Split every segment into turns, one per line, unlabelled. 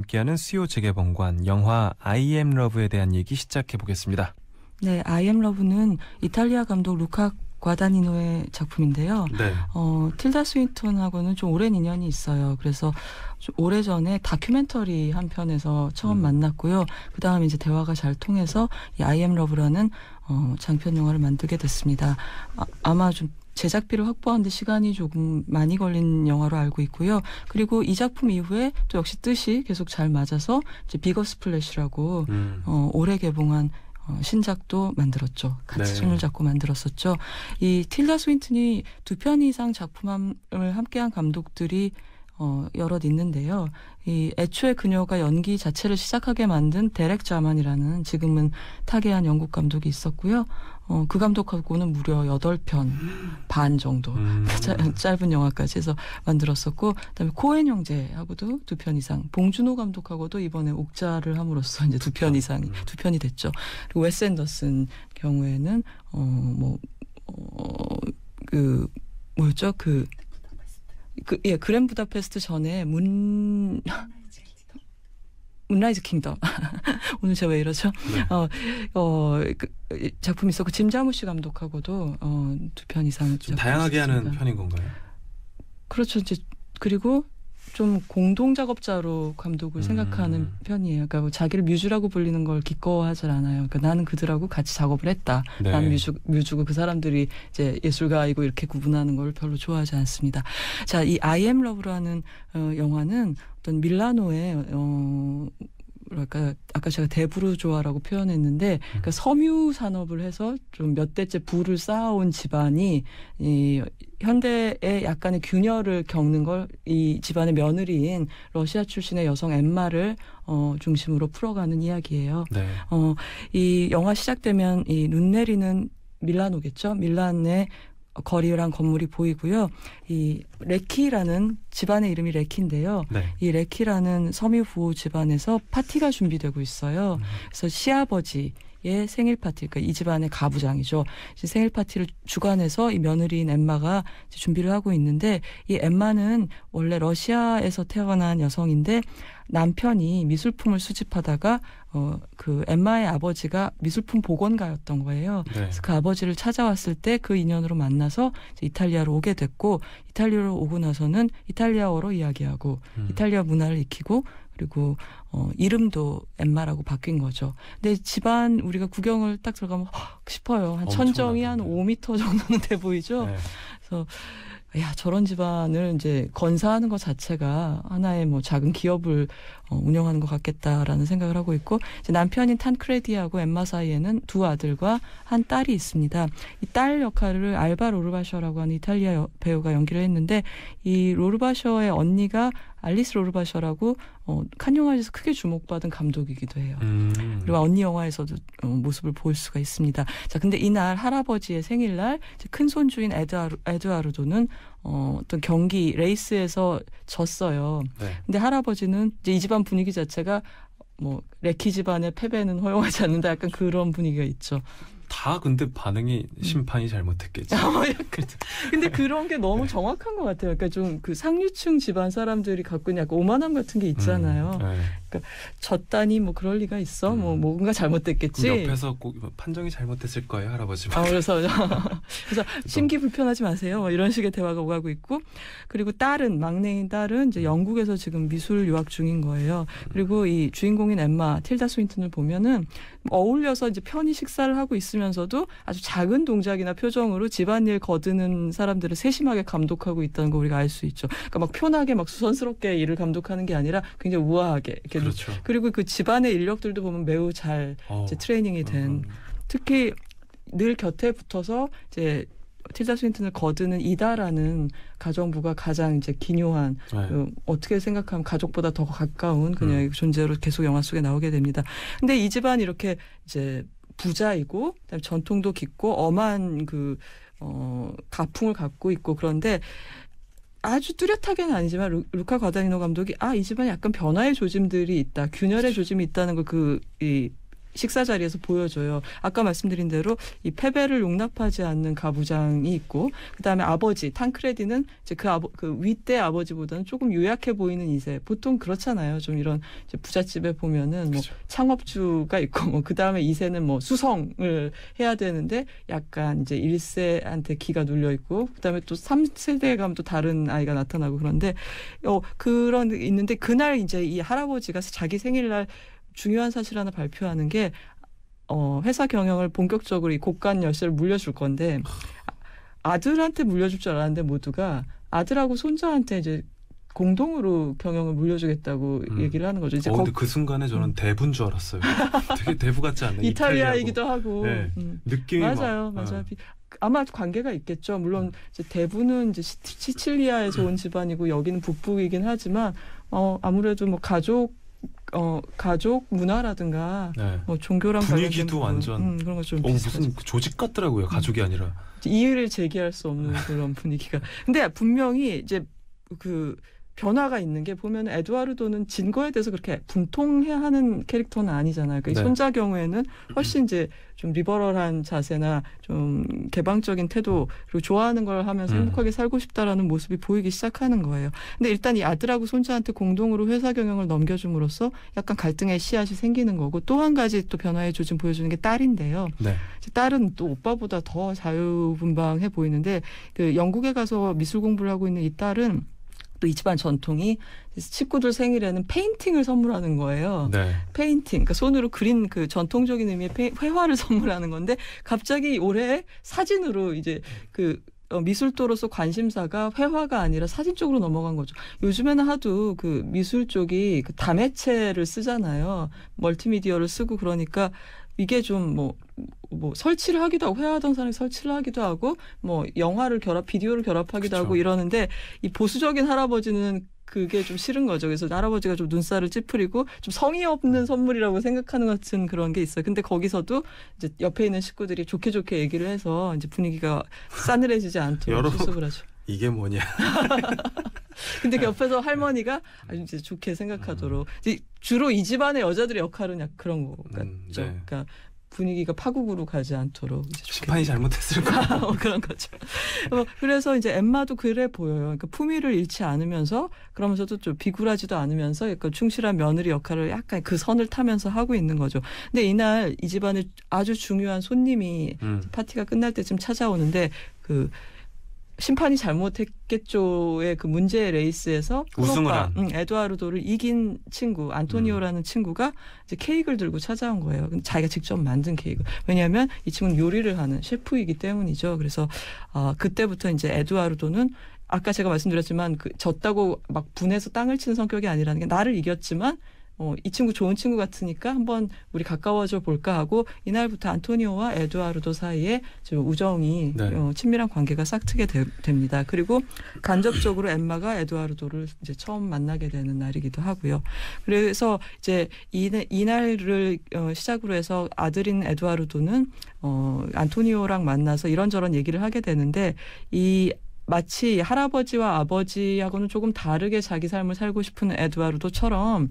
함께하는 수요 재개봉관 영화 I Am Love에 대한 얘기 시작해 보겠습니다.
네, I Am Love는 이탈리아 감독 루카 과다니노의 작품인데요.
네.
틸다 스윈턴하고는 좀 오랜 인연이 있어요. 그래서 좀 오래전에 다큐멘터리 한 편에서 처음 만났고요. 그 다음에 이제 대화가 잘 통해서 이 I Am Love라는 장편 영화를 만들게 됐습니다. 아마 좀 제작비를 확보하는데 시간이 조금 많이 걸린 영화로 알고 있고요. 그리고 이 작품 이후에 또 역시 뜻이 계속 잘 맞아서 이제 비거 스플래시라고 올해 개봉한 신작도 만들었죠. 같이 손을 잡고 만들었었죠. 이 틸다 스윈튼이 2편 이상 작품을 함께한 감독들이 여럿 있는데요. 이 애초에 그녀가 연기 자체를 시작하게 만든 데렉 자만이라는 지금은 타계한 영국 감독이 있었고요. 그 감독하고는 무려 8편 반 정도 짧은 영화까지 해서 만들었었고, 그다음에 코엔 형제하고도 2편 이상, 봉준호 감독하고도 이번에 옥자를 함으로써 이제 2편 이상이 2편이 됐죠. 그리고 웨스 앤더슨 경우에는 뭐였죠? 그랜 부다페스트 전에 문라이즈 킹덤. 오늘 제가 왜 이러죠? 네. 작품이 있었고, 짐 자무시 감독하고도 2편 이상.
좀 다양하게 하는 편인 건가요?
그렇죠. 이제, 그리고 좀 공동 작업자로 감독을 생각하는 편이에요. 그러니까 뭐 자기를 뮤즈라고 불리는 걸 기꺼워하지 않아요. 그러니까 나는 그들하고 같이 작업을 했다. 네. 나는 뮤즈고 그 사람들이 이제 예술가이고 이렇게 구분하는 걸 별로 좋아하지 않습니다. 자, 이 I Am Love라는 영화는 어떤 밀라노의 뭐랄까, 아까 제가 대부르조아라고 표현했는데, 그러니까 섬유 산업을 해서 좀 몇 대째 부를 쌓아온 집안이 이 현대의 약간의 균열을 겪는 걸 이 집안의 며느리인 러시아 출신의 여성 엠마를 중심으로 풀어가는 이야기예요. 네. 이 영화 시작되면 이 눈 내리는 밀라노겠죠. 밀란의 거리랑 건물이 보이고요. 이 레키라는 집안의 이름이 레키인데요. 네. 이 레키라는 섬유 부호 집안에서 파티가 준비되고 있어요. 그래서 시아버지의 생일 파티, 그러니까 이 집안의 가부장이죠. 생일 파티를 주관해서 이 며느리인 엠마가 준비를 하고 있는데, 이 엠마는 원래 러시아에서 태어난 여성인데 남편이 미술품을 수집하다가 그 엠마의 아버지가 미술품 복원가였던 거예요. 네. 그래서 그 아버지를 찾아왔을 때 그 인연으로 만나서 이제 이탈리아로 오게 됐고, 이탈리아로 오고 나서는 이탈리아어로 이야기하고 이탈리아 문화를 익히고, 그리고 이름도 엠마라고 바뀐 거죠. 근데 집안 우리가 구경을 딱 들어가면 싶어요. 한 천정이 한 5m 정도는 돼 보이죠. 네. 그래서 야, 저런 집안을 이제 건사하는 것 자체가 하나의 뭐 작은 기업을 운영하는 것 같겠다라는 생각을 하고 있고, 이제 남편인 탄크레디하고 엠마 사이에는 2 아들과 한 딸이 있습니다. 이 딸 역할을 알바 로르바셔라고 하는 이탈리아 배우가 연기를 했는데, 이 로르바셔의 언니가 알리스 로르바셔라고 칸 영화제에서 크게 주목받은 감독이기도 해요. 그리고 언니 영화에서도 모습을 볼 수가 있습니다. 자, 근데 이날 할아버지의 생일날 큰 손주인 에드아르도는 어떤 경기 레이스에서 졌어요. 네. 근데 할아버지는 이제 이 집안 분위기 자체가 뭐 레키 집안의 패배는 허용하지 않는다, 약간 그런 분위기가 있죠.
다 근데 반응이 심판이 잘못했겠지.
근데 그런 게 너무 정확한 것 같아요. 그러니까 좀 그 상류층 집안 사람들이 갖고 있는 약간 오만함 같은 게 있잖아요. 네. 그러니까 졌다니 뭐 그럴 리가 있어. 뭐 뭔가 잘못됐겠지.
옆에서 꼭 판정이 잘못됐을 거예요, 할아버지.
그래서 심기 불편하지 마세요. 뭐 이런 식의 대화가 오가고 있고, 그리고 막내인 딸은 이제 영국에서 지금 미술 유학 중인 거예요. 그리고 이 주인공인 엠마 틸다 스윈튼을 보면은 어울려서 이제 편히 식사를 하고 있으면서도 아주 작은 동작이나 표정으로 집안일 거드는 사람들을 세심하게 감독하고 있다는 거 우리가 알 수 있죠. 그러니까 막 편하게 막 수선스럽게 일을 감독하는 게 아니라 굉장히 우아하게 이렇게. 그렇죠. 그리고 그 집안의 인력들도 보면 매우 잘 이제 트레이닝이 된, 특히 늘 곁에 붙어서 이제 틸다 스윈튼을 거드는 이다라는 가정부가 가장 이제 기묘한, 어떻게 생각하면 가족보다 더 가까운 그녀의 존재로 계속 영화 속에 나오게 됩니다. 근데 이 집안 이렇게 이제 부자이고, 그다음에 전통도 깊고 엄한 가풍을 갖고 있고, 그런데 아주 뚜렷하게는 아니지만 루카 과다니노 감독이 이 집안에 약간 변화의 조짐들이 있다, 균열의 조짐이 있다는 걸 이 식사 자리에서 보여줘요. 아까 말씀드린 대로 이 패배를 용납하지 않는 가부장이 있고, 그다음에 아버지 탕크레디는 이제 그 윗대 아버지보다는 조금 요약해 보이는 2세. 보통 그렇잖아요. 좀 이런 이제 부잣집에 보면은 뭐
그렇죠.
창업주가 있고, 뭐 그다음에 2세는 뭐 수성을 해야 되는데 약간 이제 1세한테 기가 눌려 있고, 그다음에 또 3세대에 가면 또 다른 아이가 나타나고, 그런데 그런 게 있는데, 그날 이제 이 할아버지가 자기 생일날 중요한 사실 하나 발표하는 게 회사 경영을 본격적으로 이 고관 열쇠를 물려줄 건데, 아들한테 물려줄 줄 알았는데 모두가 아들하고 손자한테 이제 공동으로 경영을 물려주겠다고 얘기를 하는 거죠. 이제
근데 그 순간에 저는 대부인 줄 알았어요. 되게 대부 같지 않나요?
이탈리아이기도 하고.
네. 느낌이
맞아요. 아마 관계가 있겠죠. 물론 이제 대부는 이제 시칠리아에서 온 집안이고 여기는 북부이긴 하지만 아무래도 뭐 가족 문화라든가
네.
뭐 종교랑
분위기도 완전
그런 거 좀
무슨 조직 같더라고요. 가족이 아니라
이의를 제기할 수 없는 그런 분위기가. 근데 분명히 이제 그 변화가 있는 게, 보면 에두아르도는 진 거에 대해서 그렇게 분통해하는 캐릭터는 아니잖아요. 그러니까
네.
손자 경우에는 훨씬 이제 좀 리버럴한 자세나 좀 개방적인 태도, 그리고 좋아하는 걸 하면서 행복하게 살고 싶다라는 모습이 보이기 시작하는 거예요. 근데 일단 이 아들하고 손자한테 공동으로 회사 경영을 넘겨줌으로써 약간 갈등의 씨앗이 생기는 거고, 또 한 가지 또 변화의 조짐 보여주는 게 딸인데요.
네.
딸은 또 오빠보다 더 자유분방해 보이는데, 그 영국에 가서 미술 공부를 하고 있는 이 딸은 또 이 집안 전통이 친구들 생일에는 페인팅을 선물하는 거예요.
네.
페인팅, 그러니까 손으로 그린 그 전통적인 의미의 회화를 선물하는 건데, 갑자기 올해 사진으로 이제 그 미술도로서 관심사가 회화가 아니라 사진 쪽으로 넘어간 거죠. 요즘에는 하도 그 미술 쪽이 그 다매체를 쓰잖아요. 멀티미디어를 쓰고, 그러니까 이게 좀 뭐 설치를 하기도 하고, 회화하던 사람이 설치를 하기도 하고, 뭐 영화를 비디오를 결합하기도
그쵸.
하고 이러는데, 이 보수적인 할아버지는 그게 좀 싫은 거죠. 그래서 할아버지가 좀 눈살을 찌푸리고 좀 성의 없는 선물이라고 생각하는 것 같은 그런 게 있어요. 근데 거기서도 이제 옆에 있는 식구들이 좋게 얘기를 해서 이제 분위기가 싸늘해지지 않도록 수습을 하죠.
이게 뭐냐.
근데 옆에서 할머니가 아주 이제 좋게 생각하도록. 주로 이 집안의 여자들의 역할은 약간 그런 거 같죠.
네.
그러니까 분위기가 파국으로 가지 않도록
심판이 잘못했을까?
그런 거죠. 그래서 이제 엠마도 그래 보여요. 그러니까 품위를 잃지 않으면서, 그러면서도 좀 비굴하지도 않으면서 약간 충실한 며느리 역할을 약간 그 선을 타면서 하고 있는 거죠. 근데 이날 이 집안의 아주 중요한 손님이 파티가 끝날 때쯤 찾아오는데, 그 심판이 잘못했겠죠의 그 문제 레이스에서
우승을 한
에두아르도를 이긴 친구 안토니오라는 친구가 이제 케이크를 들고 찾아온 거예요. 근데 자기가 직접 만든 케이크. 왜냐하면 이 친구는 요리를 하는 셰프이기 때문이죠. 그래서 그때부터 이제 에두아르도는 아까 제가 말씀드렸지만 졌다고 막 분해서 땅을 치는 성격이 아니라는 게, 나를 이겼지만 이 친구 좋은 친구 같으니까 한번 우리 가까워져 볼까 하고, 이날부터 안토니오와 에두아르도 사이에 좀 우정이 친밀한 관계가 싹트게 됩니다. 그리고 간접적으로 엠마가 에두아르도를 이제 처음 만나게 되는 날이기도 하고요. 그래서 이제 이날을 시작으로 해서 아들인 에두아르도는 안토니오랑 만나서 이런저런 얘기를 하게 되는데, 마치 할아버지와 아버지하고는 조금 다르게 자기 삶을 살고 싶은 에두아르도처럼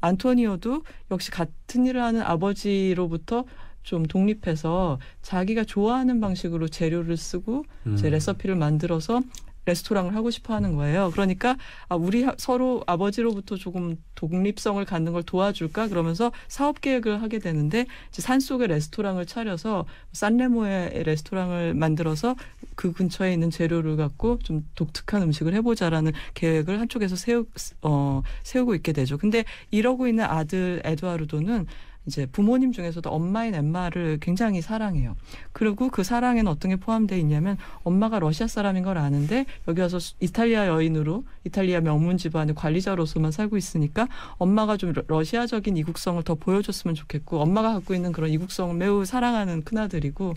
안토니오도 역시 같은 일을 하는 아버지로부터 좀 독립해서 자기가 좋아하는 방식으로 재료를 쓰고 제 레시피를 만들어서 레스토랑을 하고 싶어 하는 거예요. 그러니까 우리 서로 아버지로부터 조금 독립성을 갖는 걸 도와줄까 그러면서 사업 계획을 하게 되는데, 이제 산속에 레스토랑을 차려서 산레모의 레스토랑을 만들어서 그 근처에 있는 재료를 갖고 좀 독특한 음식을 해보자라는 계획을 한쪽에서 세우고 있게 되죠. 근데 이러고 있는 아들 에두아르도는 이제 부모님 중에서도 엄마인 엠마를 굉장히 사랑해요. 그리고 그 사랑에는 어떤 게 포함되어 있냐면, 엄마가 러시아 사람인 걸 아는데 여기 와서 이탈리아 여인으로 이탈리아 명문 집안의 관리자로서만 살고 있으니까 엄마가 좀 러시아적인 이국성을 더 보여줬으면 좋겠고, 엄마가 갖고 있는 그런 이국성을 매우 사랑하는 큰아들이고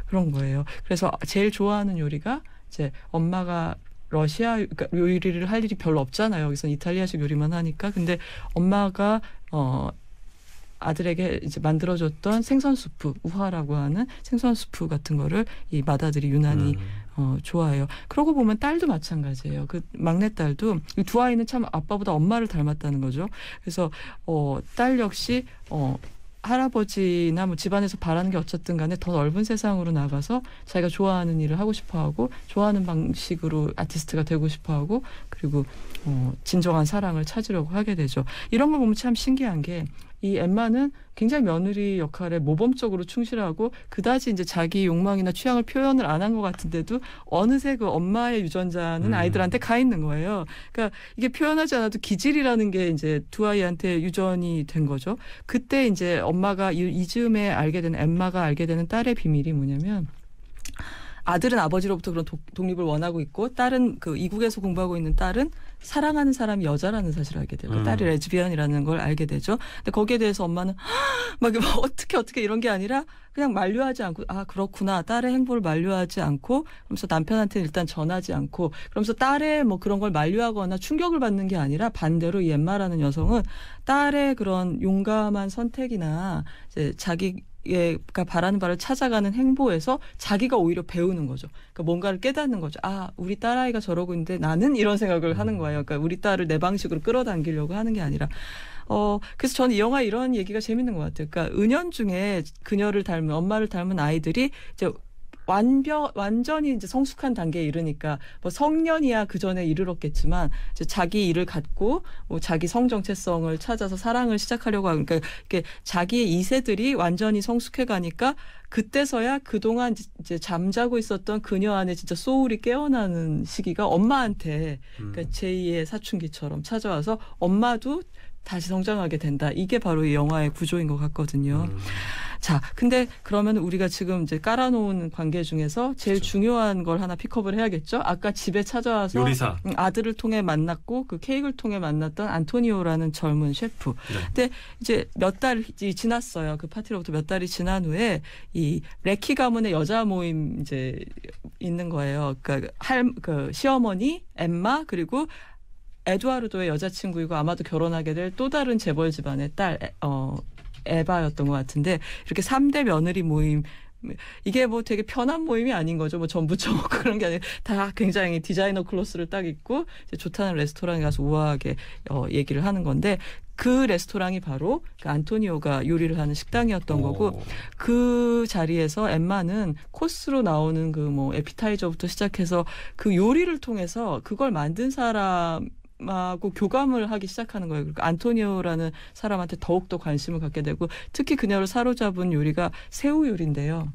그런 거예요. 그래서 제일 좋아하는 요리가, 이제 엄마가 그러니까 요리를 할 일이 별로 없잖아요. 여기서 이탈리아식 요리만 하니까. 근데 엄마가 아들에게 이제 만들어줬던 생선 수프, 우화라고 하는 생선 수프 같은 거를 이 맏아들이 유난히 좋아해요. 그러고 보면 딸도 마찬가지예요. 그 막내딸도, 이 두 아이는 참 아빠보다 엄마를 닮았다는 거죠. 그래서 딸 역시 할아버지나 뭐 집안에서 바라는 게 어쨌든 간에 더 넓은 세상으로 나가서 자기가 좋아하는 일을 하고 싶어하고 좋아하는 방식으로 아티스트가 되고 싶어하고 그리고 진정한 사랑을 찾으려고 하게 되죠. 이런 걸 보면 참 신기한 게 이 엠마는 굉장히 며느리 역할에 모범적으로 충실하고 그다지 이제 자기 욕망이나 취향을 표현을 안 한 것 같은데도 어느새 그 엄마의 유전자는 아이들한테 가 있는 거예요. 그러니까 이게 표현하지 않아도 기질이라는 게 이제 두 아이한테 유전이 된 거죠. 그때 이제 엄마가 이즈음에 알게 된 엠마가 알게 되는 딸의 비밀이 뭐냐면 아들은 아버지로부터 그런 독립을 원하고 있고 딸은 그 이국에서 공부하고 있는 딸은 사랑하는 사람이 여자라는 사실을 알게 돼요. 딸이 레즈비언이라는 걸 알게 되죠. 근데 거기에 대해서 엄마는 막 어떻게 이런 게 아니라 그냥 만류하지 않고 아 그렇구나 딸의 행보를 만류하지 않고 그러면서 남편한테는 일단 전하지 않고 그러면서 딸의 뭐 그런 걸 만류하거나 충격을 받는 게 아니라 반대로 이 엠마라는 여성은 딸의 그런 용감한 선택이나 이제 자기가 바라는 바를 찾아가는 행보에서 자기가 오히려 배우는 거죠. 그러니까 뭔가를 깨닫는 거죠. 아, 우리 딸아이가 저러고 있는데 나는 이런 생각을 하는 거예요. 그러니까 우리 딸을 내 방식으로 끌어당기려고 하는 게 아니라. 그래서 저는 이 영화 이런 얘기가 재밌는 것 같아요. 그러니까 은연중에 그녀를 닮은 엄마를 닮은 아이들이 이제 완전히 이제 성숙한 단계에 이르니까 뭐 성년이야 그 전에 이르렀겠지만 이제 자기 일을 갖고 뭐 자기 성 정체성을 찾아서 사랑을 시작하려고 하고 그러니까 이게 자기의 2세들이 완전히 성숙해 가니까 그때서야 그동안 이제 잠자고 있었던 그녀 안에 진짜 소울이 깨어나는 시기가 엄마한테 그러니까 제2의 사춘기처럼 찾아와서 엄마도 다시 성장하게 된다. 이게 바로 이 영화의 구조인 것 같거든요. 자, 근데 그러면 우리가 지금 이제 깔아놓은 관계 중에서 제일
그렇죠.
중요한 걸 하나 픽업을 해야겠죠. 아까 집에 찾아와서
요리사.
아들을 통해 만났고 그 케이크를 통해 만났던 안토니오라는 젊은 셰프.
네.
근데 이제 몇 달이 지났어요. 그 파티로부터 몇 달이 지난 후에 이 레키 가문의 여자 모임 이제 있는 거예요. 그러니까 그 시어머니, 엠마 그리고 에두아르도의 여자친구이고 아마도 결혼하게 될 또 다른 재벌 집안의 딸 에바였던 것 같은데 이렇게 3대 며느리 모임 이게 뭐 되게 편한 모임이 아닌 거죠. 뭐 전부 처먹고 그런 게 아니라 다 굉장히 디자이너 클로스를 딱 입고 이제 좋다는 레스토랑에 가서 우아하게 얘기를 하는 건데 그 레스토랑이 바로 그 안토니오가 요리를 하는 식당이었던 거고 그 자리에서 엠마는 코스로 나오는 그 뭐 에피타이저부터 시작해서 그 요리를 통해서 그걸 만든 사람하고 교감을 하기 시작하는 거예요. 그러니까 안토니오라는 사람한테 더욱더 관심을 갖게 되고 특히 그녀를 사로잡은 요리가 새우 요리인데요.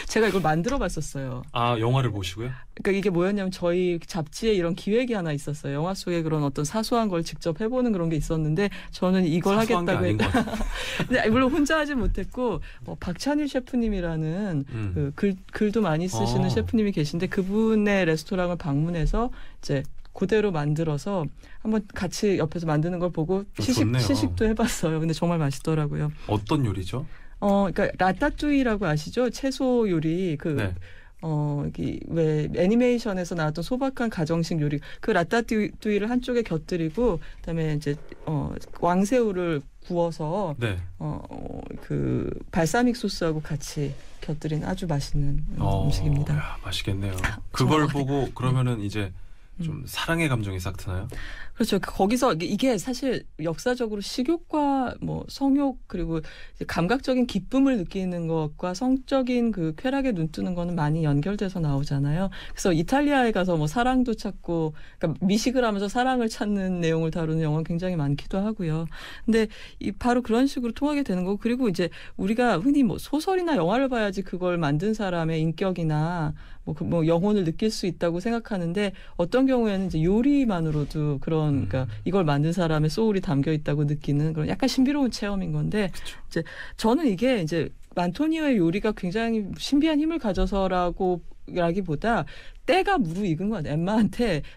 제가 이걸 만들어 봤었어요.
아, 영화를 보시고요?
그러니까 이게 뭐였냐면 저희 잡지에 이런 기획이 하나 있었어요. 영화 속에 그런 어떤 사소한 걸 직접 해보는 그런 게 있었는데 저는 이걸 하겠다고
했고.
근데 물론 혼자 하진 못했고 박찬일 셰프님이라는 그 글도 많이 쓰시는 셰프님이 계신데 그분의 레스토랑을 방문해서 이제 그대로 만들어서 한번 같이 옆에서 만드는 걸 보고 시식도 해봤어요. 근데 정말 맛있더라고요.
어떤 요리죠?
그러니까 라따뚜이라고 아시죠? 채소 요리
네.
왜 애니메이션에서 나왔던 소박한 가정식 요리 그 라따뚜이를 한쪽에 곁들이고 그다음에 이제 왕새우를 구워서
네.
그 발사믹 소스하고 같이 곁들인 아주 맛있는 음식입니다.
야, 맛있겠네요. 그걸 보고 그러면은 이제 좀 사랑의 감정이 싹 트나요?
그렇죠. 거기서 이게 사실 역사적으로 식욕과 뭐 성욕 그리고 감각적인 기쁨을 느끼는 것과 성적인 그 쾌락에 눈뜨는 거는 많이 연결돼서 나오잖아요. 그래서 이탈리아에 가서 뭐 사랑도 찾고 그러니까 미식을 하면서 사랑을 찾는 내용을 다루는 영화는 굉장히 많기도 하고요. 근데 바로 그런 식으로 통하게 되는 거고 그리고 이제 우리가 흔히 뭐 소설이나 영화를 봐야지 그걸 만든 사람의 인격이나 뭐 영혼을 느낄 수 있다고 생각하는데 어떤 경우에는 이제 요리만으로도 그런 그러니까 이걸 만든 사람의 소울이 담겨 있다고 느끼는 그런 약간 신비로운 체험인 건데
그쵸.
이제 저는 이게 이제 안토니오의 요리가 굉장히 신비한 힘을 가져서라기보다 때가 무르익은 것 같아요.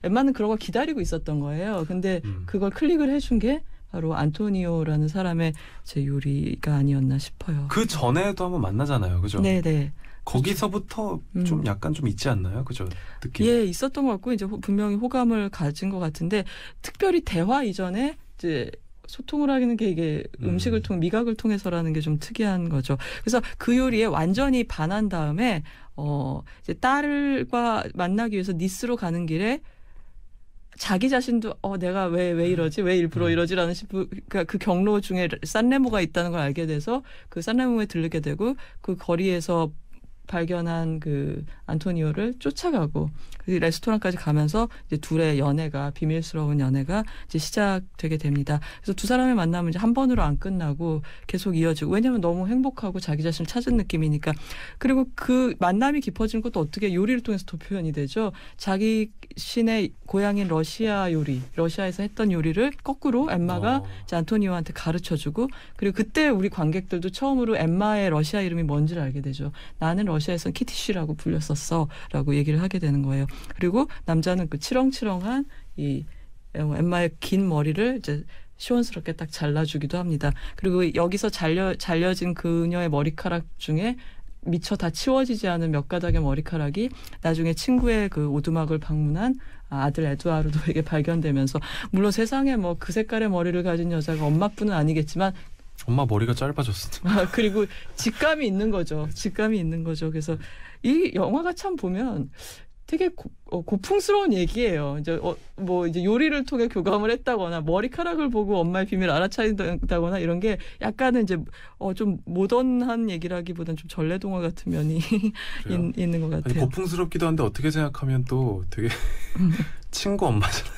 엠마는 그런 걸 기다리고 있었던 거예요. 근데 그걸 클릭을 해준 게 바로 안토니오라는 사람의 제 요리가 아니었나 싶어요.
그 전에도 한번 만나잖아요. 그죠?
네네.
거기서부터 좀 약간 좀 있지 않나요? 그죠? 느낌.
예, 있었던 것 같고 이제 분명히 호감을 가진 것 같은데 특별히 대화 이전에 이제 소통을 하는 게 이게 음식을 통해 미각을 통해서라는 게 좀 특이한 거죠. 그래서 그 요리에 완전히 반한 다음에 이제 딸과 만나기 위해서 니스로 가는 길에 자기 자신도 내가 왜 이러지? 왜 일부러 이러지라는 그러니까 그 경로 중에 산레모가 있다는 걸 알게 돼서 그 산레모에 들르게 되고 그 거리에서 발견한 그 안토니오를 쫓아가고 그 레스토랑까지 가면서 이제 둘의 연애가 비밀스러운 연애가 이제 시작되게 됩니다. 그래서 두 사람의 만남은 이제 한 번으로 안 끝나고 계속 이어지고 왜냐하면 너무 행복하고 자기 자신을 찾은 느낌이니까. 그리고 그 만남이 깊어지는 것도 어떻게 요리를 통해서 또 표현이 되죠. 자기 신의 고향인 러시아 요리, 러시아에서 했던 요리를 거꾸로 엠마가 이제 안토니오한테 가르쳐주고 그리고 그때 우리 관객들도 처음으로 엠마의 러시아 이름이 뭔지를 알게 되죠. 나는 러시아에서는 키티쉬라고 불렸었어라고 얘기를 하게 되는 거예요. 그리고 남자는 그 치렁치렁한 이 엠마의 긴 머리를 이제 시원스럽게 딱 잘라주기도 합니다. 그리고 여기서 잘려진 그녀의 머리카락 중에 미처 다 치워지지 않은 몇 가닥의 머리카락이 나중에 친구의 그 오두막을 방문한 아들 에두아르도에게 발견되면서 물론 세상에 뭐 그 색깔의 머리를 가진 여자가 엄마뿐은 아니겠지만
엄마 머리가 짧아졌어.
그리고 직감이 있는 거죠. 직감이 있는 거죠. 그래서 이 영화가 참 보면 되게 고풍스러운 얘기예요. 이제 요리를 통해 교감을 했다거나 머리카락을 보고 엄마의 비밀을 알아차린다거나 이런 게 약간은 이제 좀 모던한 얘기라기보다는 좀 전래동화 같은 면이 있는 것 같아요.
아니, 고풍스럽기도 한데 어떻게 생각하면 또 되게 친구 엄마잖아요.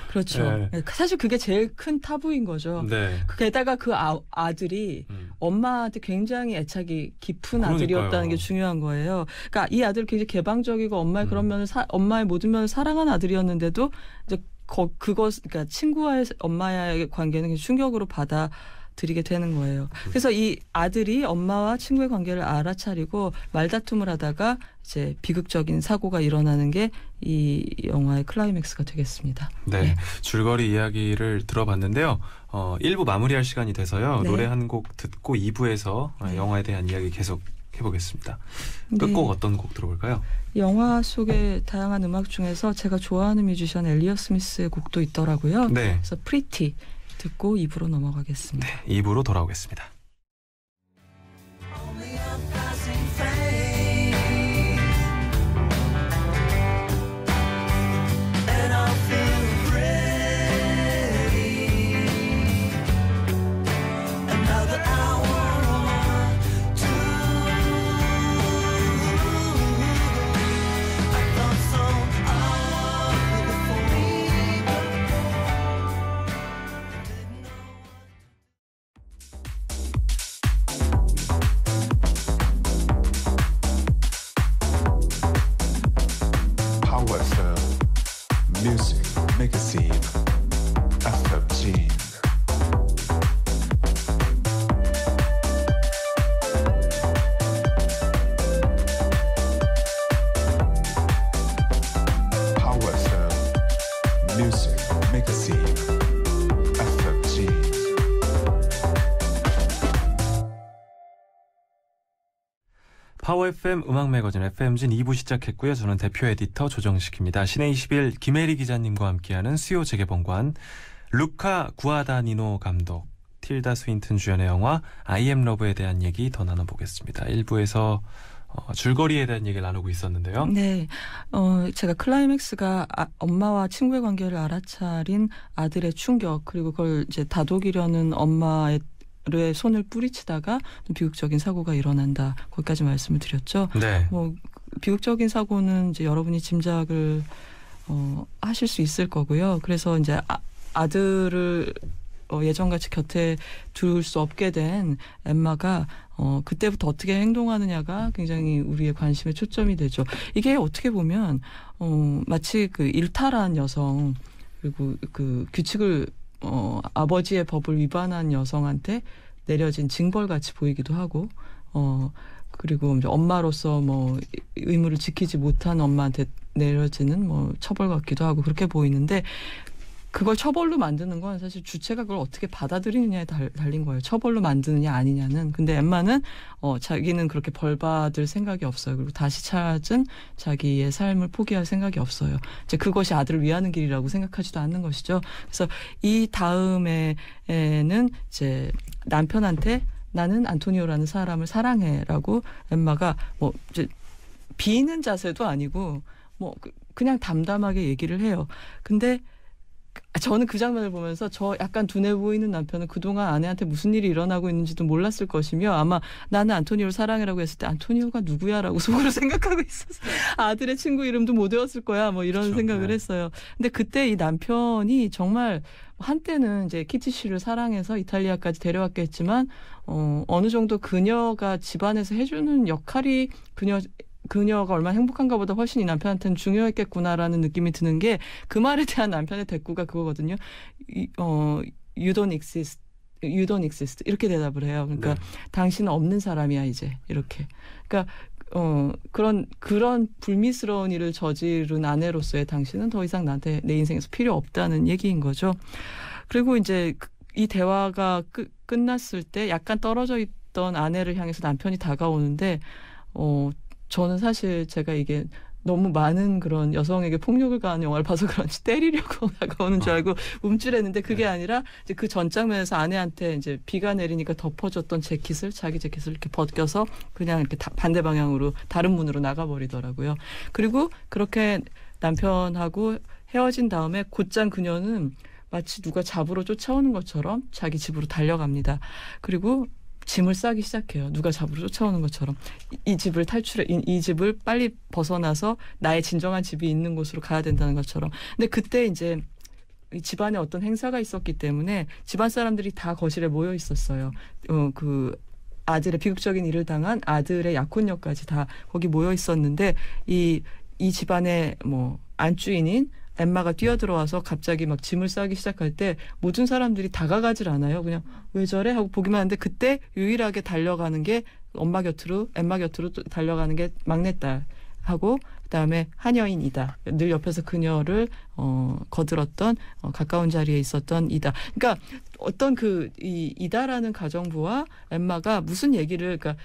그렇죠. 네. 사실 그게 제일 큰 타부인 거죠.
네.
게다가 그 아들이 엄마한테 굉장히 애착이 깊은 아들이었다는 게 중요한 거예요. 그러니까 이 아들 굉장히 개방적이고 엄마의 그런 면을 엄마의 모든 면을 사랑하는 아들이었는데도 이제 그러니까 친구와의 엄마의 관계는 충격으로 받아들이게 되는 거예요. 그래서 이 아들이 엄마와 친구의 관계를 알아차리고 말다툼을 하다가 이제 비극적인 사고가 일어나는 게 이 영화의 클라이맥스가 되겠습니다.
네, 네. 줄거리 이야기를 들어봤는데요. 1부 마무리할 시간이 돼서요. 네. 노래 한 곡 듣고 2부에서 영화에 대한 이야기 계속 해보겠습니다. 끝곡 어떤 곡 들어볼까요?
영화 속의 다양한 음악 중에서 제가 좋아하는 뮤지션 엘리엇 스미스의 곡도 있더라고요.
네.
그래서 프리티 듣고 2부로 넘어가겠습니다.
네, 2부로 돌아오겠습니다. 파워 FM 음악 매거진 FM진 2부 시작했고요. 저는 대표 에디터 조정식입니다. 신의 21 김혜리 기자님과 함께하는 수요 재개봉관 루카 구아다니노 감독 틸다 스윈튼 주연의 영화 I am Love에 대한 얘기 더 나눠보겠습니다. 1부에서 줄거리에 대한 얘기를 나누고 있었는데요.
네, 제가 클라이맥스가 엄마와 친구의 관계를 알아차린 아들의 충격 그리고 그걸 이제 다독이려는 엄마의 손을 뿌리치다가 비극적인 사고가 일어난다. 거기까지 말씀을 드렸죠.
네.
비극적인 사고는 이제 여러분이 짐작을 하실 수 있을 거고요. 그래서 이제 아들을 예전같이 곁에 둘 수 없게 된 엠마가 그때부터 어떻게 행동하느냐가 굉장히 우리의 관심의 초점이 되죠. 이게 어떻게 보면 마치 그 일탈한 여성 그리고 그 규칙을 아버지의 법을 위반한 여성한테 내려진 징벌같이 보이기도 하고, 그리고 이제 엄마로서 의무를 지키지 못한 엄마한테 내려지는 처벌 같기도 하고 그렇게 보이는데, 그걸 처벌로 만드는 건 사실 주체가 그걸 어떻게 받아들이느냐에 달린 거예요. 처벌로 만드느냐 아니냐는. 근데 엠마는 자기는 그렇게 벌받을 생각이 없어요. 그리고 다시 찾은 자기의 삶을 포기할 생각이 없어요. 이제 그것이 아들을 위하는 길이라고 생각하지도 않는 것이죠. 그래서 이 다음에는 이제 남편한테 나는 안토니오라는 사람을 사랑해라고 엠마가 이제 비는 자세도 아니고 뭐 그냥 담담하게 얘기를 해요. 근데 저는 그 장면을 보면서 저 약간 둔해 보이는 남편은 그동안 아내한테 무슨 일이 일어나고 있는지도 몰랐을 것이며 아마 나는 안토니오를 사랑해라고 했을 때 안토니오가 누구야라고 속으로 생각하고 있었어요. 아들의 친구 이름도 못 외웠을 거야. 뭐 이런 그렇죠. 생각을 했어요. 근데 그때 이 남편이 정말 한때는 이제 키티 씨를 사랑해서 이탈리아까지 데려왔겠지만 어느 정도 그녀가 집안에서 해주는 역할이 그녀가 얼마나 행복한가 보다 훨씬 이 남편한테는 중요했겠구나라는 느낌이 드는 게 그 말에 대한 남편의 대꾸가 그거거든요. You don't exist. You don't exist. 이렇게 대답을 해요. 그러니까 네. 당신은 없는 사람이야 이제. 이렇게. 그러니까 그런 불미스러운 일을 저지른 아내로서의 당신은 더 이상 나한테 내 인생에서 필요 없다는 얘기인 거죠. 그리고 이제 이 대화가 끝났을 때 약간 떨어져 있던 아내를 향해서 남편이 다가오는데 저는 사실 제가 이게 너무 많은 그런 여성에게 폭력을 가하는 영화를 봐서 그런지 때리려고 다가오는 줄 알고 움찔했는데 그게 아니라 이제 그 전 장면에서 아내한테 이제 비가 내리니까 덮어줬던 자기 재킷을 이렇게 벗겨서 그냥 이렇게 반대 방향으로 다른 문으로 나가버리더라고요. 그리고 그렇게 남편하고 헤어진 다음에 곧장 그녀는 마치 누가 잡으러 쫓아오는 것처럼 자기 집으로 달려갑니다. 그리고 짐을 싸기 시작해요. 누가 잡으러 쫓아오는 것처럼. 이 집을 이 집을 빨리 벗어나서 나의 진정한 집이 있는 곳으로 가야 된다는 것처럼. 근데 그때 이제 집안에 어떤 행사가 있었기 때문에 집안 사람들이 다 거실에 모여 있었어요. 그 아들의 비극적인 일을 당한 아들의 약혼녀까지 다 거기 모여 있었는데 이 집안의 뭐 안주인인 엠마가 뛰어들어와서 갑자기 막 짐을 싸기 시작할 때 모든 사람들이 다가가질 않아요. 그냥 왜 저래? 하고 보기만 하는데 그때 유일하게 달려가는 게 엠마 곁으로 달려가는 게 막내딸하고 그다음에 하녀인이다. 늘 옆에서 그녀를 거들었던 가까운 자리에 있었던 이다. 그러니까 어떤 이 이다라는 가정부와 엠마가 무슨 얘기를 그러니까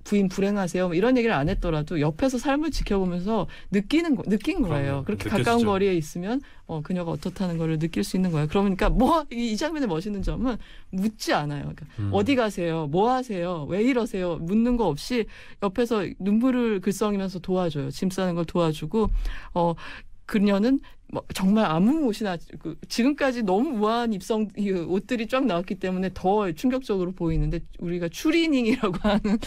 부인 불행하세요 뭐 이런 얘기를 안 했더라도 옆에서 삶을 지켜보면서 느낀 거예요. 그렇게 느껴지죠. 가까운 거리에 있으면 그녀가 어떻다는 거를 느낄 수 있는 거예요. 그러니까 이 장면의 멋있는 점은 묻지 않아요. 그러니까 어디 가세요? 뭐 하세요? 왜 이러세요? 묻는 거 없이 옆에서 눈물을 글썽이면서 도와줘요. 짐 싸는 걸 도와주고 그녀는 정말 아무 옷이나 지금까지 너무 우아한 입성 옷들이 쫙 나왔기 때문에 더 충격적으로 보이는데 우리가 추리닝이라고 하는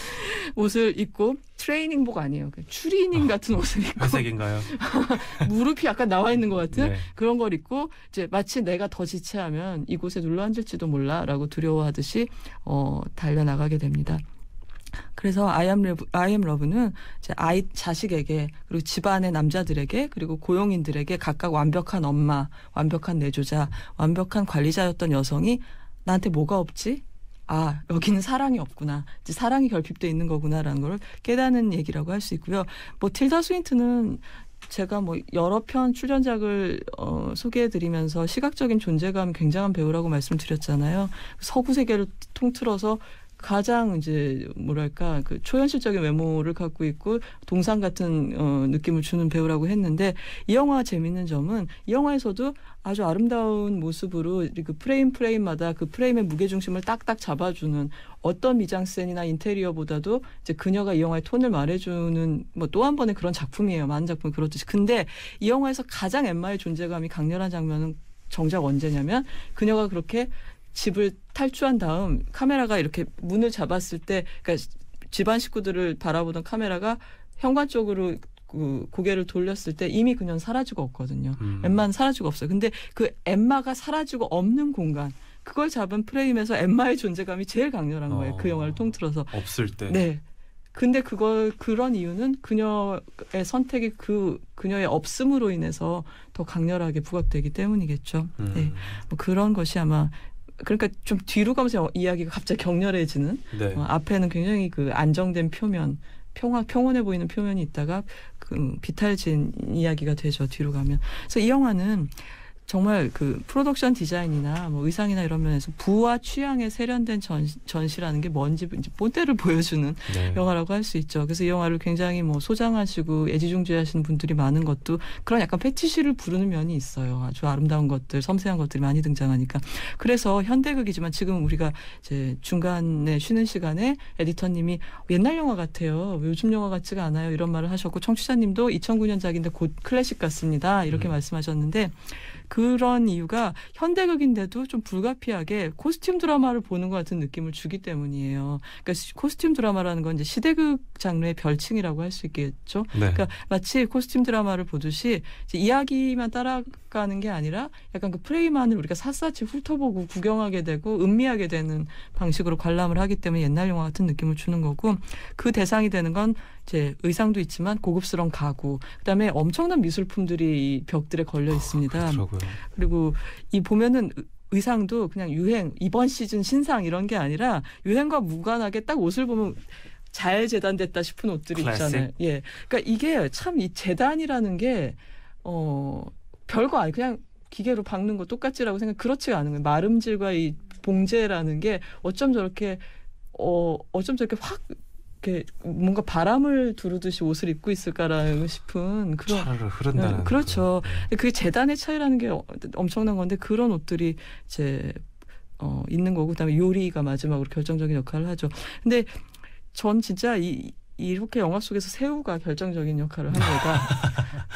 옷을 입고 트레이닝복 아니에요. 추리닝 같은 옷을 입고
회색인가요?
무릎이 약간 나와 있는 것 같은
네.
그런 걸 입고 이제 마치 내가 더 지체하면 이곳에 눌러 앉을지도 몰라라고 두려워하듯이 달려나가게 됩니다. 그래서 I am love는 이제 자식에게 그리고 집안의 남자들에게 그리고 고용인들에게 각각 완벽한 엄마, 완벽한 내조자, 완벽한 관리자였던 여성이 나한테 뭐가 없지? 아, 여기는 사랑이 없구나. 이제 사랑이 결핍돼 있는 거구나라는 걸 깨닫는 얘기라고 할 수 있고요. 틸다 스윈튼은 제가 여러 편 출연작을 소개해드리면서 시각적인 존재감이 굉장한 배우라고 말씀드렸잖아요. 서구 세계를 통틀어서 가장 이제 그 초현실적인 외모를 갖고 있고 동상 같은 느낌을 주는 배우라고 했는데 이 영화 재밌는 점은 이 영화에서도 아주 아름다운 모습으로 그 프레임마다 그 프레임의 무게중심을 딱딱 잡아주는 어떤 미장센이나 인테리어보다도 이제 그녀가 이 영화의 톤을 말해주는 또 한 번의 그런 작품이에요. 많은 작품이 그렇듯이. 근데 이 영화에서 가장 엠마의 존재감이 강렬한 장면은 정작 언제냐면 그녀가 그렇게 집을 탈주한 다음 카메라가 이렇게 문을 잡았을 때 그러니까 집안 식구들을 바라보던 카메라가 현관 쪽으로 고개를 돌렸을 때 이미 그녀는 사라지고 없거든요. 엠마는 사라지고 없어요. 근데 그 엠마가 사라지고 없는 공간 그걸 잡은 프레임에서 엠마의 존재감이 제일 강렬한 거예요. 그 영화를 통틀어서.
없을 때.
네. 근데 그런 이유는 그녀의 선택이 그녀의 없음으로 인해서 더 강렬하게 부각되기 때문이겠죠. 네. 그런 것이 아마 그러니까 좀 뒤로 가면서 이야기가 갑자기 격렬해지는
네.
앞에는 굉장히 안정된 표면 평온해 보이는 표면이 있다가 비탈진 이야기가 되죠. 뒤로 가면. 그래서 이 영화는 정말 그 프로덕션 디자인이나 뭐 의상이나 이런 면에서 부와 취향에 세련된 전시라는 게 뭔지 이제 본때를 보여주는 네. 영화라고 할 수 있죠. 그래서 이 영화를 굉장히 뭐 소장하시고 애지중지하시는 분들이 많은 것도 그런 약간 패티시를 부르는 면이 있어요. 아주 아름다운 것들, 섬세한 것들이 많이 등장하니까. 그래서 현대극이지만 지금 우리가 이제 중간에 쉬는 시간에 에디터님이 옛날 영화 같아요. 요즘 영화 같지가 않아요. 이런 말을 하셨고 청취자님도 2009년작인데 곧 클래식 같습니다. 이렇게 말씀하셨는데 그런 이유가 현대극인데도 좀 불가피하게 코스튬 드라마를 보는 것 같은 느낌을 주기 때문이에요. 그러니까 코스튬 드라마라는 건 이제 시대극 장르의 별칭이라고 할 수 있겠죠. 네. 그러니까 마치 코스튬 드라마를 보듯이 이제 이야기만 따라가는 게 아니라 약간 그 프레임 안을 우리가 샅샅이 훑어보고 구경하게 되고 음미하게 되는 방식으로 관람을 하기 때문에 옛날 영화 같은 느낌을 주는 거고 그 대상이 되는 건 이제 의상도 있지만 고급스러운 가구, 그다음에 엄청난 미술품들이 이 벽들에 걸려 있습니다.
그렇더라고요.
그리고 이 보면은 의상도 그냥 유행, 이번 시즌 신상 이런 게 아니라 유행과 무관하게 딱 옷을 보면 잘 재단됐다 싶은 옷들이
클래식?
있잖아요. 예, 그러니까 이게 참 이 재단이라는 게 별거 아니 그냥 기계로 박는 거 똑같지라고 생각 그렇지가 않은 거예요. 마름질과 이 봉제라는 게 어쩜 저렇게 확 이렇게 뭔가 바람을 두르듯이 옷을 입고 있을까라는 싶은 그런
차를 흐른다는
그렇죠. 그게 재단의 차이라는 게 엄청난 건데 그런 옷들이 이제 있는 거고 그다음에 요리가 마지막으로 결정적인 역할을 하죠. 근데 전 진짜 이렇게 영화 속에서 새우가 결정적인 역할을 합니다.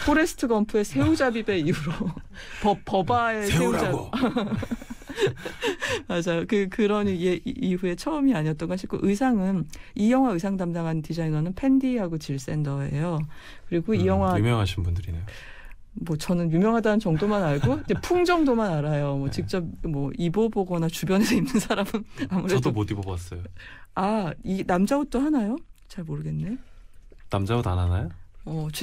포레스트 검프의 새우잡이배 이후로 버바의 새우잡이. 맞아요. 그런 이후에 처음이 아니었던 것 싶고 의상은 이 영화 의상 담당한 디자이너는 펜디하고 질 샌더예요. 그리고 이 영화
유명하신 분들이네요.
뭐 저는 유명하다는 정도만 알고 이제 풍 정도만 알아요. 뭐 네. 직접 뭐 입어보거나 주변에서 입는 사람은 아무래도
저도 못 입어봤어요.
이 남자 옷도 하나요? 잘 모르겠네.
남자 옷 안 하나요?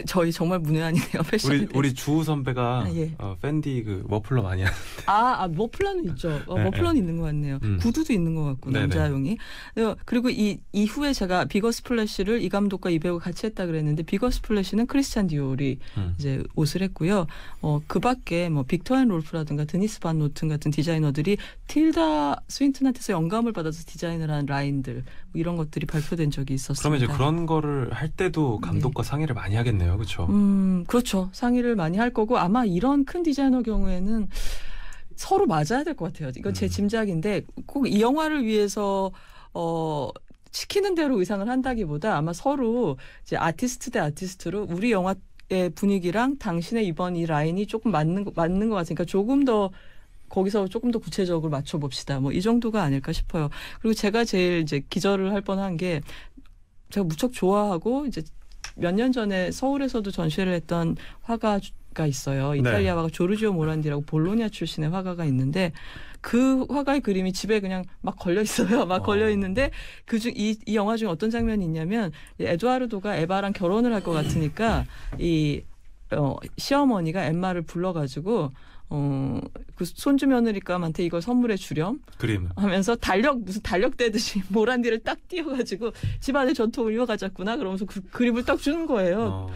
저희 정말 문외한이네요. 패션에
우리 주우 선배가
예.
팬디 그 머플러 많이 하는데.
머플러는 있죠. 머플러는 있는 것 같네요. 구두도 있는 것 같고 남자용이. 그리고 이 이후에 제가 비거 스플래시를 이 감독과 이 배우가 같이 했다 그랬는데 비거 스플래시는 크리스찬 디올이 이제 옷을 했고요. 그밖에 뭐 빅터 앤 롤프라든가 드니스 반 노튼 같은 디자이너들이 틸다 스윈튼한테서 영감을 받아서 디자인을 한 라인들 뭐 이런 것들이 발표된 적이 있었습니다.
그러면 이제 그런 거를 할 때도 감독과 상의를 많이 하겠네요. 그렇죠?
그렇죠. 상의를 많이 할 거고 아마 이런 큰 디자이너 경우에는 서로 맞아야 될 것 같아요. 이건 제 짐작인데 꼭 이 영화를 위해서 시키는 대로 의상을 한다기보다 아마 서로 이제 아티스트 대 아티스트로 우리 영화의 분위기랑 당신의 이번 이 라인이 조금 맞는 것 같으니까 조금 더 거기서 조금 더 구체적으로 맞춰봅시다. 뭐 이 정도가 아닐까 싶어요. 그리고 제가 제일 이제 기절을 할 뻔한 게 제가 무척 좋아하고 이제 몇 년 전에 서울에서도 전시회를 했던 화가가 있어요. 이탈리아 화가 조르지오 모란디라고 볼로냐 출신의 화가가 있는데 그 화가의 그림이 집에 그냥 막 걸려 있어요. 막 걸려 있는데 그중 이 영화 중에 어떤 장면이 있냐면 에두아르도가 에바랑 결혼을 할 것 같으니까 이 시어머니가 엠마를 불러가지고 그 손주 며느리감한테 이걸 선물해 주렴
그림
하면서 무슨 달력대듯이 모란디를 딱 띄워가지고 집안의 전통을 이어가자꾸나 그러면서 그 그림을 딱 주는 거예요.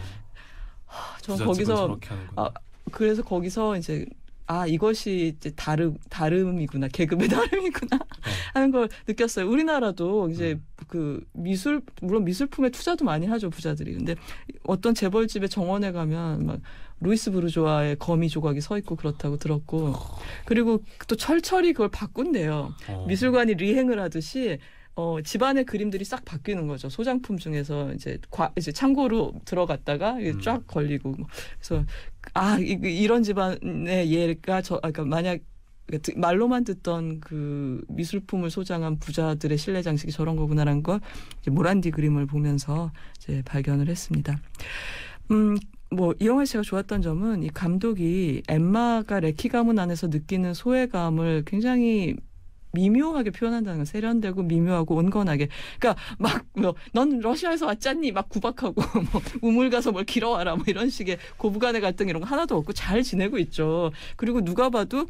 전 거기서 그래서 거기서 이제 이것이 이제 다름이구나 계급의 다름이구나 하는 걸 느꼈어요. 우리나라도 이제 그 물론 미술품에 투자도 많이 하죠 부자들이. 근데 어떤 재벌집의 정원에 가면 막 루이스 부르조아의 거미 조각이 서 있고 그렇다고 들었고 그리고 또 철철이 그걸 바꾼대요. 미술관이 리행을 하듯이 집안의 그림들이 싹 바뀌는 거죠. 소장품 중에서 이제 창고로 들어갔다가 쫙 걸리고 그래서 이런 집안의 예가 그러니까 만약 말로만 듣던 그 미술품을 소장한 부자들의 실내 장식이 저런 거구나라는 걸 이제 모란디 그림을 보면서 이제 발견을 했습니다. 이 영화에서 제가 좋았던 점은 이 감독이 엠마가 레키 가문 안에서 느끼는 소외감을 굉장히 미묘하게 표현한다는 거. 세련되고 미묘하고 온건하게. 그러니까 막 넌 러시아에서 왔잖니 막 구박하고 우물 가서 뭘 길어와라 이런 식의 고부간의 갈등 이런 거 하나도 없고 잘 지내고 있죠. 그리고 누가 봐도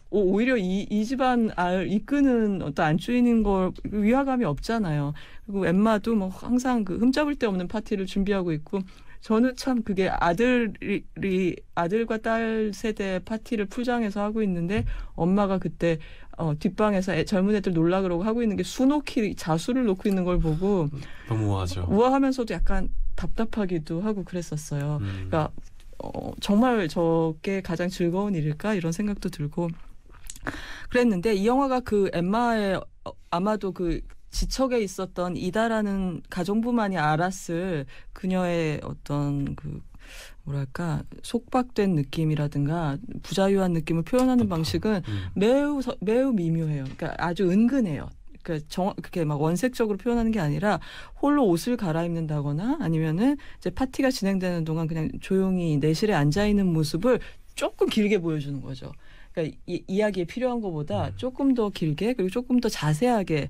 오히려 이 집안 이끄는 어떤 안주인인 걸 위화감이 없잖아요. 그리고 엠마도 항상 그 흠잡을 데 없는 파티를 준비하고 있고 저는 참 그게 아들과 딸 세대 파티를 풀장에서 하고 있는데 엄마가 그때 뒷방에서 젊은 애들 놀라 그러고 하고 있는 게 수놓기 자수를 놓고 있는 걸 보고
너무 우아하죠.
우아하면서도 약간 답답하기도 하고 그랬었어요. 그러니까 정말 저게 가장 즐거운 일일까 이런 생각도 들고 그랬는데 이 영화가 그 엠마의 아마도 그 지척에 있었던 이다라는 가정부만이 알았을 그녀의 어떤 그 뭐랄까 속박된 느낌이라든가 부자유한 느낌을 표현하는 방식은 매우 미묘해요. 그러니까 아주 은근해요. 그러니까 그렇게 막 원색적으로 표현하는 게 아니라 홀로 옷을 갈아입는다거나 아니면은 이제 파티가 진행되는 동안 그냥 조용히 내실에 앉아 있는 모습을 조금 길게 보여주는 거죠. 그러니까 이야기에 필요한 것보다 조금 더 길게 그리고 조금 더 자세하게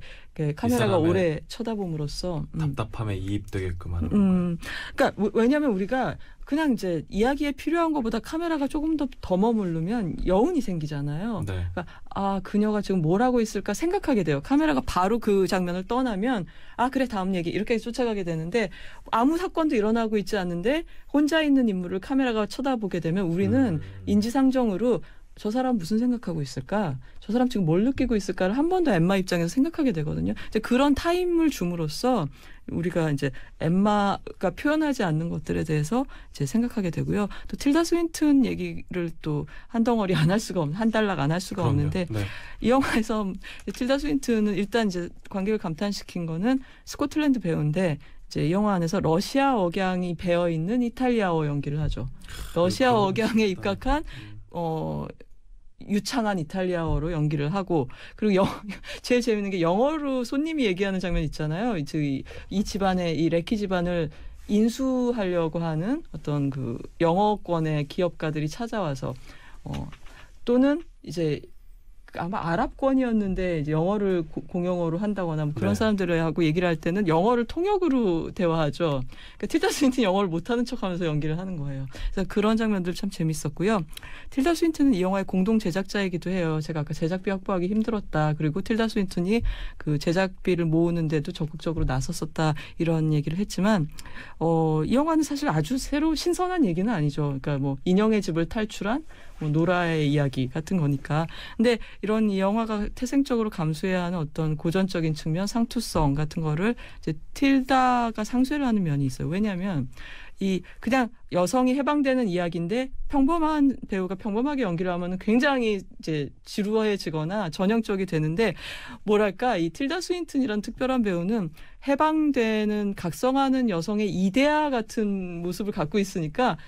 카메라가 오래 쳐다봄으로써
답답함에 이입되게끔 하는
그러니까 왜냐하면 우리가 그냥 이제 이야기에 필요한 것보다 카메라가 조금 더 머무르면 여운이 생기잖아요.
네.
그러니까 그녀가 지금 뭘 하고 있을까 생각하게 돼요. 카메라가 바로 그 장면을 떠나면 그래 다음 얘기 이렇게 쫓아가게 되는데 아무 사건도 일어나고 있지 않는데 혼자 있는 인물을 카메라가 쳐다보게 되면 우리는 인지상정으로 저 사람 무슨 생각하고 있을까? 저 사람 지금 뭘 느끼고 있을까를 한 번 더 엠마 입장에서 생각하게 되거든요. 이제 그런 타임을 줌으로써 우리가 이제 엠마가 표현하지 않는 것들에 대해서 이제 생각하게 되고요. 또 틸다 스윈튼 얘기를 또 한 덩어리 안 할 수가 한 달락 안 할 수가 없는데
네.
이 영화에서 틸다 스윈튼은 일단 이제 관객을 감탄시킨 거는 스코틀랜드 배우인데 이제 이 영화 안에서 러시아 억양이 배어 있는 이탈리아어 연기를 하죠. 러시아 억양에 입각한 유창한 이탈리아어로 연기를 하고 그리고 제일 재밌는 게 영어로 손님이 얘기하는 장면 있잖아요. 이 집안의 이 레키 집안을 인수하려고 하는 어떤 그 영어권의 기업가들이 찾아와서 또는 이제 아마 아랍권이었는데 이제 영어를 공용어로 한다거나 뭐 그런 사람들하고 얘기를 할 때는 영어를 통역으로 대화하죠. 그러니까 틸다 스윈튼이 영어를 못하는 척하면서 연기를 하는 거예요. 그래서 그런 장면들 참 재밌었고요. 틸다 스윈튼은 이 영화의 공동 제작자이기도 해요. 제가 아까 제작비 확보하기 힘들었다. 그리고 틸다 스윈튼이 그 제작비를 모으는데도 적극적으로 나섰었다. 이런 얘기를 했지만 이 영화는 사실 아주 새로 신선한 얘기는 아니죠. 그러니까 뭐 인형의 집을 탈출한 노라의 이야기 같은 거니까. 근데 이런 이 영화가 태생적으로 감수해야 하는 어떤 고전적인 측면, 상투성 같은 거를 이제 틸다가 상쇄를 하는 면이 있어요. 왜냐하면 그냥 여성이 해방되는 이야기인데 평범한 배우가 평범하게 연기를 하면 굉장히 이제 지루해지거나 전형적이 되는데 뭐랄까 이 틸다 스윈튼이라는 특별한 배우는 해방되는 각성하는 여성의 이데아 같은 모습을 갖고 있으니까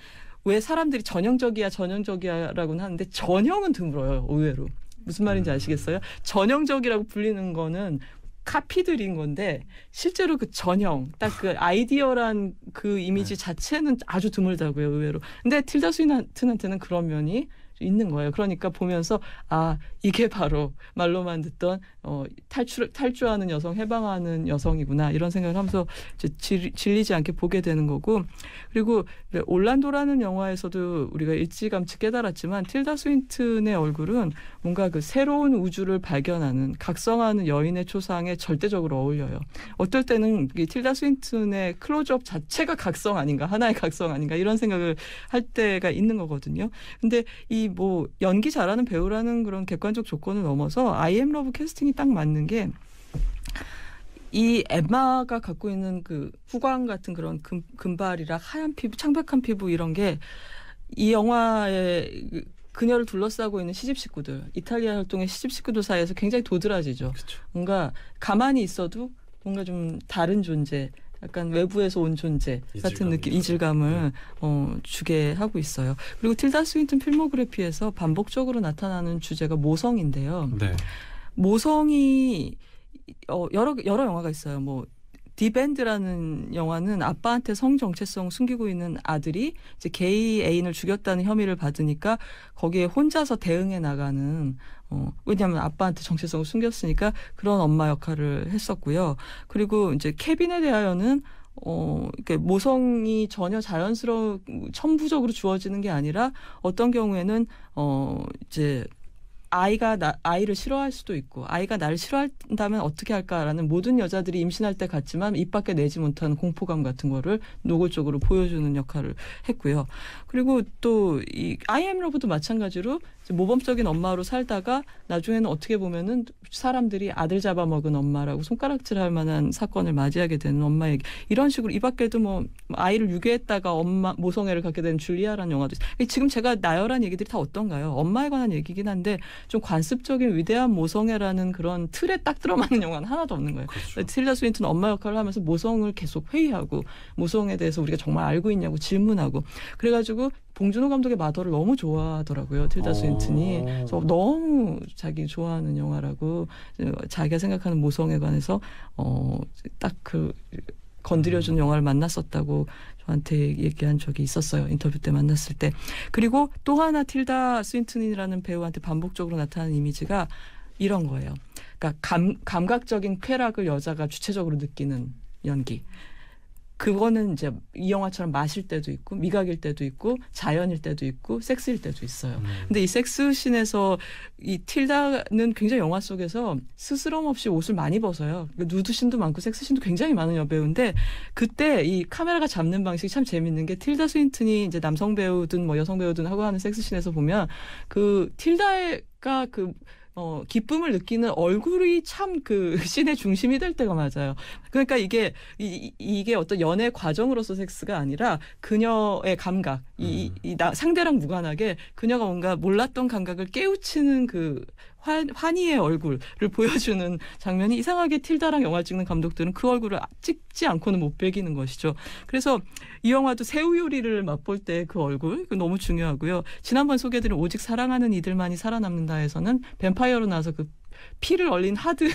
왜 사람들이 전형적이야라고는 하는데 전형은 드물어요. 의외로. 무슨 말인지 아시겠어요? 전형적이라고 불리는 거는 카피들인 건데 실제로 그 전형, 딱 그 아이디어란 그 이미지 자체는 아주 드물다고요. 의외로. 근데 틸다 스윈튼한테는 그런 면이 있는 거예요. 그러니까 보면서 이게 바로 말로만 듣던 탈주하는 여성, 해방하는 여성이구나 이런 생각을 하면서 이제 질리지 않게 보게 되는 거고 그리고 올란도라는 영화에서도 우리가 일찌감치 깨달았지만 틸다 스윈튼의 얼굴은 뭔가 그 새로운 우주를 발견하는 각성하는 여인의 초상에 절대적으로 어울려요. 어떨 때는 틸다 스윈튼의 클로즈업 자체가 각성 아닌가 하나의 각성 아닌가 이런 생각을 할 때가 있는 거거든요. 근데 뭐 연기 잘하는 배우라는 그런 객관적 조건을 넘어서 I am Love 캐스팅이 딱 맞는 게 이 엠마가 갖고 있는 그 후광 같은 그런 금발이라 하얀 피부, 창백한 피부 이런 게 이 영화의 그녀를 둘러싸고 있는 시집 식구들, 이탈리아 활동의 시집 식구들 사이에서 굉장히 도드라지죠. 그쵸. 뭔가 가만히 있어도 뭔가 좀 다른 존재, 약간 외부에서 온 존재 같은 느낌, 이질감을 주게 하고 있어요. 그리고 틸다 스윈튼 필모그래피에서 반복적으로 나타나는 주제가 모성인데요. 네. 모성이 여러 영화가 있어요. 뭐 디밴드라는 영화는 아빠한테 성 정체성 숨기고 있는 아들이 이제 게이 애인을 죽였다는 혐의를 받으니까 거기에 혼자서 대응해 나가는 왜냐하면 아빠한테 정체성을 숨겼으니까 그런 엄마 역할을 했었고요. 그리고 이제 케빈에 대하여는 이렇게 모성이 전혀 천부적으로 주어지는 게 아니라 어떤 경우에는 이제 아이를 싫어할 수도 있고 아이가 나를 싫어한다면 어떻게 할까라는 모든 여자들이 임신할 때 같지만 입 밖에 내지 못하는 공포감 같은 거를 노골적으로 보여주는 역할을 했고요. 그리고 또 이 I am Love도 마찬가지로 모범적인 엄마로 살다가 나중에는 어떻게 보면은 사람들이 아들 잡아먹은 엄마라고 손가락질할 만한 사건을 맞이하게 되는 엄마 얘기. 이런 식으로 이 밖에도 뭐 아이를 유괴했다가 엄마 모성애를 갖게 된 줄리아라는 영화도 있어요. 지금 제가 나열한 얘기들이 다 어떤가요? 엄마에 관한 얘기긴 한데 좀 관습적인 위대한 모성애라는 그런 틀에 딱 들어맞는 영화는 하나도 없는 거예요. 그렇죠. 틸다 스윈턴은 엄마 역할을 하면서 모성을 계속 회의하고 모성에 대해서 우리가 정말 알고 있냐고 질문하고 그래가지고 봉준호 감독의 마더를 너무 좋아하더라고요. 틸다 스윈턴이. 그래서 너무 자기 좋아하는 영화라고 자기가 생각하는 모성에 관해서 딱 그 건드려준 영화를 만났었다고 저한테 얘기한 적이 있었어요. 인터뷰 때 만났을 때. 그리고 또 하나 틸다 스윈턴이라는 배우한테 반복적으로 나타나는 이미지가 이런 거예요. 그러니까 감각적인 쾌락을 여자가 주체적으로 느끼는 연기. 그거는 이제 이 영화처럼 마실 때도 있고 미각일 때도 있고 자연일 때도 있고 섹스일 때도 있어요. 근데 이 섹스씬에서 이 틸다는 굉장히 영화 속에서 스스럼 없이 옷을 많이 벗어요. 누드씬도 많고 섹스씬도 굉장히 많은 여배우인데 그때 이 카메라가 잡는 방식이 참 재밌는 게 틸다 스윈턴이 이제 남성 배우든 뭐 여성 배우든 하고 하는 섹스씬에서 보면 그 틸다가 기쁨을 느끼는 얼굴이 참 그 씬의 중심이 될 때가 맞아요. 그러니까 이게 어떤 연애 과정으로서 섹스가 아니라 그녀의 감각, 상대랑 무관하게 그녀가 뭔가 몰랐던 감각을 깨우치는 그 환희의 얼굴을 보여주는 장면이 이상하게 틸다랑 영화 찍는 감독들은 그 얼굴을 찍지 않고는 못 배기는 것이죠. 그래서 이 영화도 새우 요리를 맛볼 때 그 얼굴 너무 중요하고요. 지난번 소개해드린 오직 사랑하는 이들만이 살아남는다에서는 뱀파이어로 나와서 그 피를 얼린 하드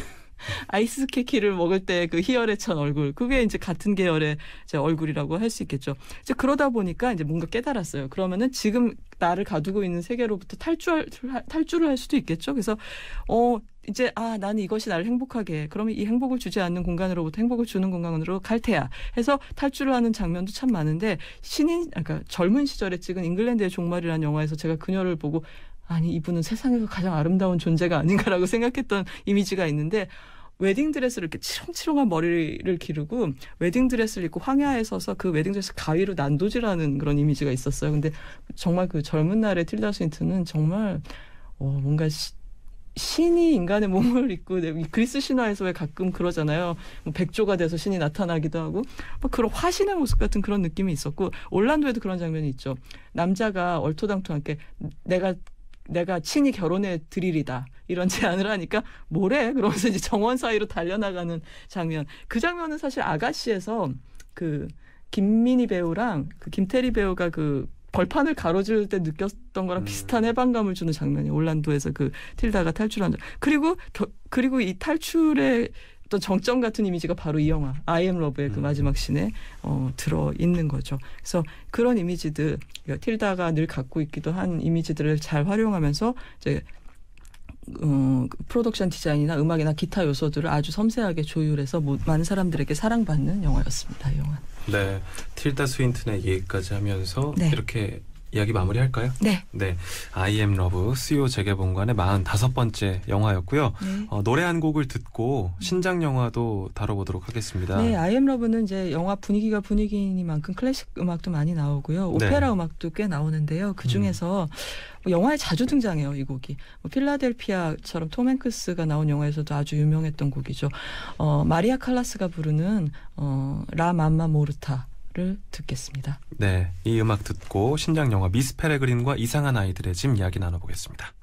아이스 케이크를 먹을 때 그 희열에 찬 얼굴 그게 이제 같은 계열의 이제 얼굴이라고 할 수 있겠죠. 이제 그러다 보니까 이제 뭔가 깨달았어요. 그러면은 지금 나를 가두고 있는 세계로부터 탈출을 할 수도 있겠죠. 그래서 이제 나는 이것이 나를 행복하게 해. 그러면 이 행복을 주지 않는 공간으로부터 행복을 주는 공간으로 갈 테야. 해서 탈출을 하는 장면도 참 많은데 그러니까 젊은 시절에 찍은 잉글랜드의 종말이라는 영화에서 제가 그녀를 보고 아니 이분은 세상에서 가장 아름다운 존재가 아닌가라고 생각했던 이미지가 있는데 웨딩드레스를 이렇게 치렁치렁한 머리를 기르고 웨딩드레스를 입고 황야에 서서 그 웨딩드레스 가위로 난도질하는 그런 이미지가 있었어요. 근데 정말 그 젊은 날의 틸다 스윈턴은 정말 뭔가 신이 인간의 몸을 입고 그리스 신화에서 왜 가끔 그러잖아요. 뭐 백조가 돼서 신이 나타나기도 하고 막 그런 화신의 모습 같은 그런 느낌이 있었고 올란도에도 그런 장면이 있죠. 남자가 얼토당토하게 내가 친히 결혼해 드리리다 이런 제안을 하니까 뭐래? 그러면서 이제 정원 사이로 달려나가는 장면. 그 장면은 사실 아가씨에서 그 김민희 배우랑 그 김태리 배우가 그 벌판을 가로질 때 느꼈던 거랑 비슷한 해방감을 주는 장면이 올란도에서 그 틸다가 탈출한 장. 그리고 이 탈출의 어떤 정점 같은 이미지가 바로 이 영화 I am Love의 그 마지막 씬에 들어 있는 거죠. 그래서 그런 이미지들 틸다가 늘 갖고 있기도 한 이미지들을 잘 활용하면서 이제 프로덕션 디자인이나 음악이나 기타 요소들을 아주 섬세하게 조율해서 많은 사람들에게 사랑받는 영화였습니다. 이 영화.
네, 틸다 스윈턴의 얘기까지 하면서
네.
이렇게 이야기 마무리할까요?
네.
네, I am Love 수요 재개봉관의 45번째 영화였고요.
네.
노래 한 곡을 듣고 신작 영화도 다뤄보도록 하겠습니다.
네, I am Love는 이제 영화 분위기가 분위기니만큼 클래식 음악도 많이 나오고요. 오페라 음악도 꽤 나오는데요. 그 중에서 영화에 자주 등장해요, 이 곡이. 필라델피아처럼 톰 행크스가 나온 영화에서도 아주 유명했던 곡이죠. 마리아 칼라스가 부르는 라 맘마 모르타를 듣겠습니다.
네, 이 음악 듣고 신작 영화 미스 페레그린과 이상한 아이들의 집 이야기 나눠보겠습니다.